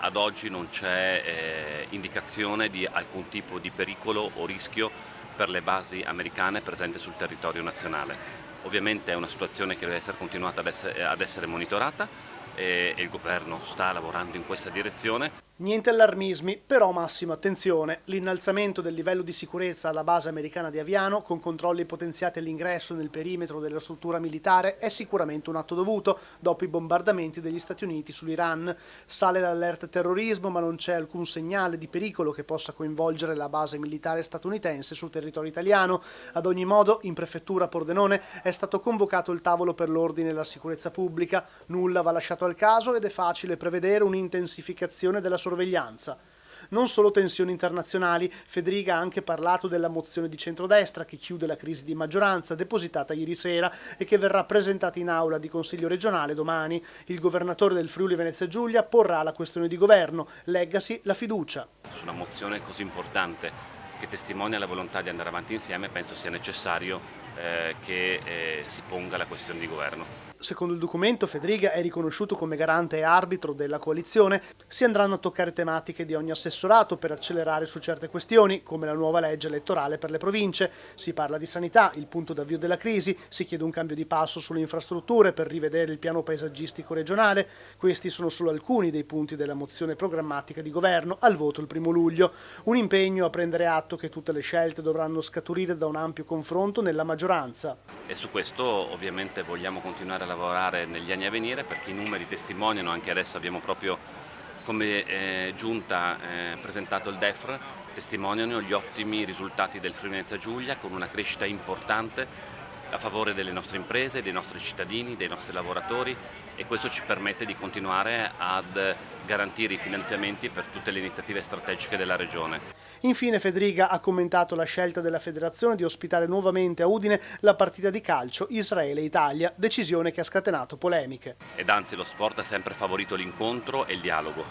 ad oggi non c'è indicazione di alcun tipo di pericolo o rischio per le basi americane presenti sul territorio nazionale. Ovviamente è una situazione che deve essere continuata ad essere monitorata e il governo sta lavorando in questa direzione. Niente allarmismi, però massima attenzione. L'innalzamento del livello di sicurezza alla base americana di Aviano, con controlli potenziati all'ingresso nel perimetro della struttura militare, è sicuramente un atto dovuto dopo i bombardamenti degli Stati Uniti sull'Iran. Sale l'allerta terrorismo, ma non c'è alcun segnale di pericolo che possa coinvolgere la base militare statunitense sul territorio italiano. Ad ogni modo, in prefettura a Pordenone è stato convocato il tavolo per l'ordine e la sicurezza pubblica. Nulla va lasciato al caso ed è facile prevedere un'intensificazione della sorveglianza. Non solo tensioni internazionali, Federica ha anche parlato della mozione di centrodestra che chiude la crisi di maggioranza depositata ieri sera e che verrà presentata in aula di Consiglio regionale domani. Il governatore del Friuli Venezia Giulia porrà la questione di governo, leggasi la fiducia. Su una mozione così importante che testimonia la volontà di andare avanti insieme, penso sia necessario che si ponga la questione di governo. Secondo il documento, Federica è riconosciuto come garante e arbitro della coalizione. Si andranno a toccare tematiche di ogni assessorato per accelerare su certe questioni, come la nuova legge elettorale per le province. Si parla di sanità, il punto d'avvio della crisi, si chiede un cambio di passo sulle infrastrutture per rivedere il piano paesaggistico regionale. Questi sono solo alcuni dei punti della mozione programmatica di governo al voto il 1° luglio. Un impegno a prendere atto che tutte le scelte dovranno scaturire da un ampio confronto nella maggioranza. E su questo ovviamente vogliamo continuare a lavorare negli anni a venire, perché i numeri testimoniano. Anche adesso abbiamo proprio come giunta presentato il DEFR, testimoniano gli ottimi risultati del Friuli Venezia Giulia, con una crescita importante a favore delle nostre imprese, dei nostri cittadini, dei nostri lavoratori, e questo ci permette di continuare ad garantire i finanziamenti per tutte le iniziative strategiche della Regione. Infine Federica ha commentato la scelta della federazione di ospitare nuovamente a Udine la partita di calcio Israele-Italia, decisione che ha scatenato polemiche. Ed anzi lo sport ha sempre favorito l'incontro e il dialogo,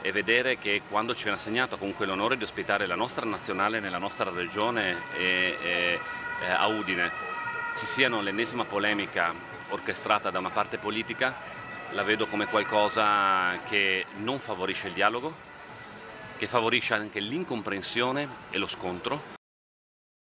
e vedere che quando ci viene assegnato comunque l'onore di ospitare la nostra nazionale nella nostra regione e a Udine ci siano l'ennesima polemica orchestrata da una parte politica, la vedo come qualcosa che non favorisce il dialogo, che favorisce anche l'incomprensione e lo scontro.